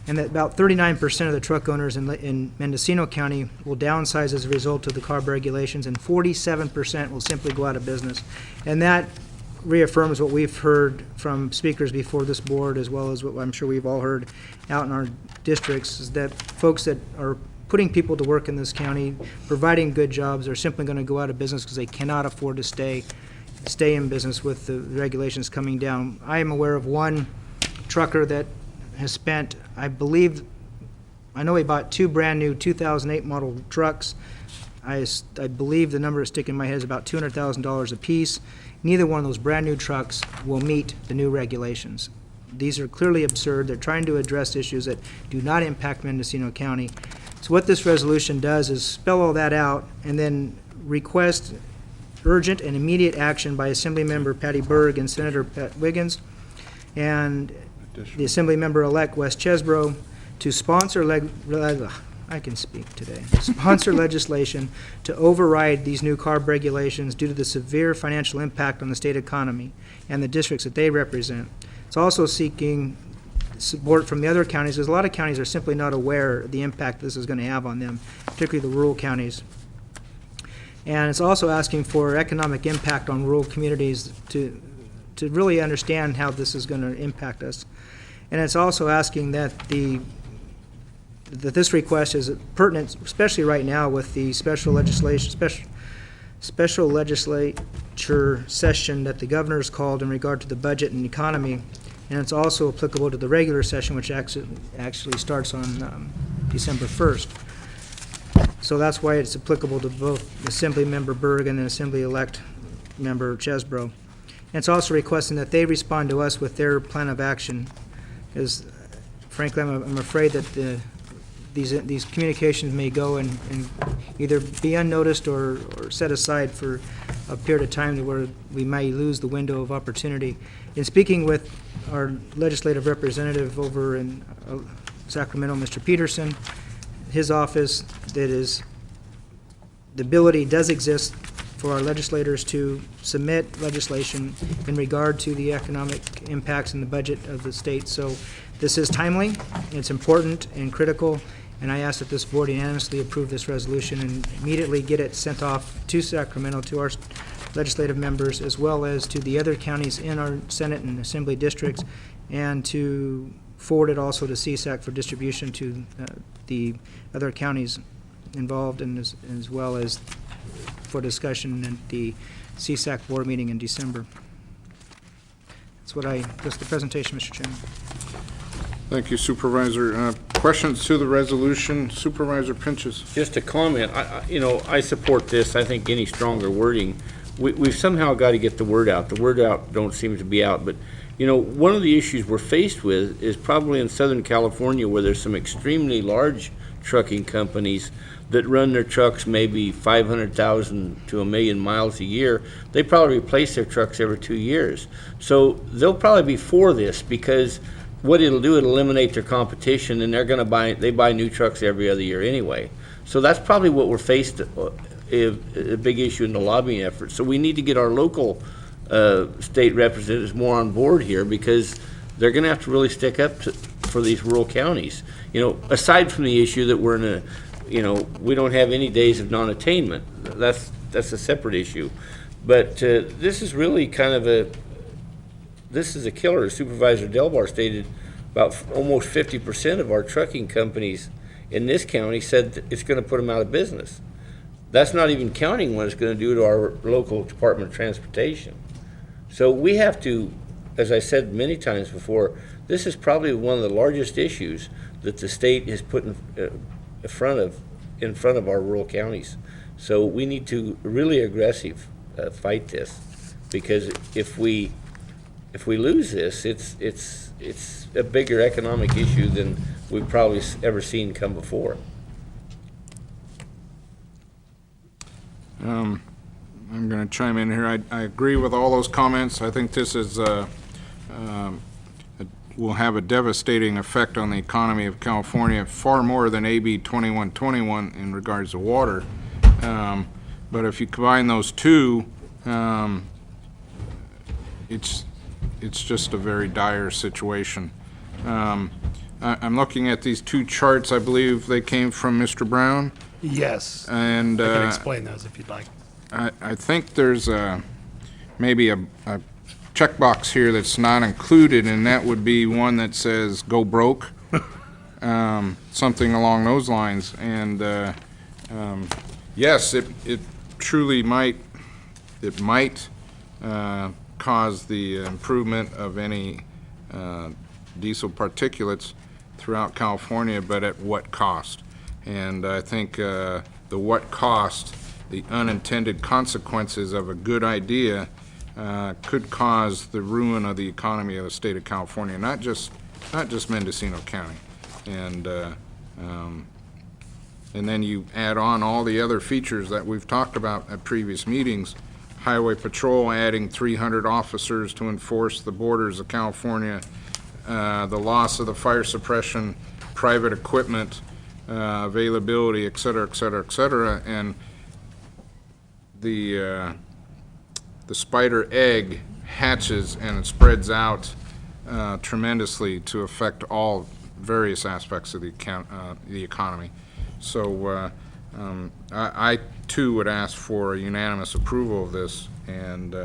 and that about 39% of the truck owners in Mendocino County will downsize as a result of the CARB regulations, and 47% will simply go out of business. And that reaffirms what we've heard from speakers before this board, as well as what I'm sure we've all heard out in our districts, is that folks that are putting people to work in this county, providing good jobs, are simply going to go out of business because they cannot afford to stay in business with the regulations coming down. I am aware of one trucker that has spent, I know he bought 2 brand new 2008 model trucks. I believe the number sticking in my head is about $200,000 a piece. Neither one of those brand new trucks will meet the new regulations. These are clearly absurd. They're trying to address issues that do not impact Mendocino County. So what this resolution does is spell all that out and then request urgent and immediate action by Assemblymember Patty Berg and Senator Pat Wiggins and the Assemblymember-elect Wes Chesbro to sponsor sponsor legislation to override these new CARB regulations due to the severe financial impact on the state economy and the districts that they represent. It's also seeking support from the other counties, because a lot of counties are simply not aware of the impact this is going to have on them, particularly the rural counties. And it's also asking for economic impact on rural communities to really understand how this is going to impact us. And it's also asking that this request is pertinent, especially right now with the special legislature session that the governor's called in regard to the budget and economy. And it's also applicable to the regular session, which actually starts on December 1st. So that's why it's applicable to both Assemblymember Berg and the Assembly-elect member Chesbro. And it's also requesting that they respond to us with their plan of action, because frankly I'm afraid that these communications may go and either be unnoticed or set aside for a period of time where we may lose the window of opportunity. In speaking with our legislative representative over in Sacramento, Mr. Peterson, his office, that is, the ability does exist for our legislators to submit legislation in regard to the economic impacts in the budget of the state. So this is timely, it's important and critical, and I ask that this board unanimously approve this resolution and immediately get it sent off to Sacramento, to our legislative members, as well as to the other counties in our Senate and Assembly districts, and to forward it also to CSAC for distribution to the other counties involved, and as well as for discussion at the CSAC board meeting in December. That's the presentation, Mr. Chairman. Thank you, Supervisor. Questions to the resolution? Supervisor Pinches. Just a comment. I support this. I think any stronger wording, we've somehow got to get the word out. The word out don't seem to be out, but one of the issues we're faced with is probably in Southern California, where there's some extremely large trucking companies that run their trucks maybe 500,000 to 1 million miles a year. They probably replace their trucks every 2 years. So they'll probably be for this, because what it'll do, it'll eliminate their competition, and they buy new trucks every other year anyway. So that's probably what we're faced, a big issue in the lobbying effort. So we need to get our local state representatives more on board here, because they're going to have to really stick up for these rural counties. Aside from the issue that we're in we don't have any days of non-attainment. That's a separate issue. But this is really kind of this is a killer. As Supervisor Delbar stated, about almost 50% of our trucking companies in this county said that it's going to put them out of business. That's not even counting what it's going to do to our local Department of Transportation. So we have to, as I said many times before, this is probably one of the largest issues that the state has put in front of our rural counties. So we need to really aggressive fight this, because if we lose this, it's a bigger economic issue than we've probably ever seen come before. I'm going to chime in here. I agree with all those comments. I think this is will have a devastating effect on the economy of California, far more than AB 2121 in regards to water. But if you combine those two, it's just a very dire situation. I'm looking at these two charts. I believe they came from Mr. Brown, Yes. and I can explain those if you'd like. I think there's maybe a checkbox here that's not included, and that would be one that says "Go broke," something along those lines. And yes, it truly might. It might cause the improvement of any diesel particulates throughout California, but at what cost? And I think the what cost, the unintended consequences of a good idea could cause the ruin of the economy of the state of California, not just Mendocino County. And then you add on all the other features that we've talked about at previous meetings. Highway Patrol adding 300 officers to enforce the borders of California, the loss of the fire suppression, private equipment, availability, et cetera, et cetera, et cetera, and the spider egg hatches and it spreads out tremendously to affect all various aspects of the economy. So I too would ask for a unanimous approval of this, and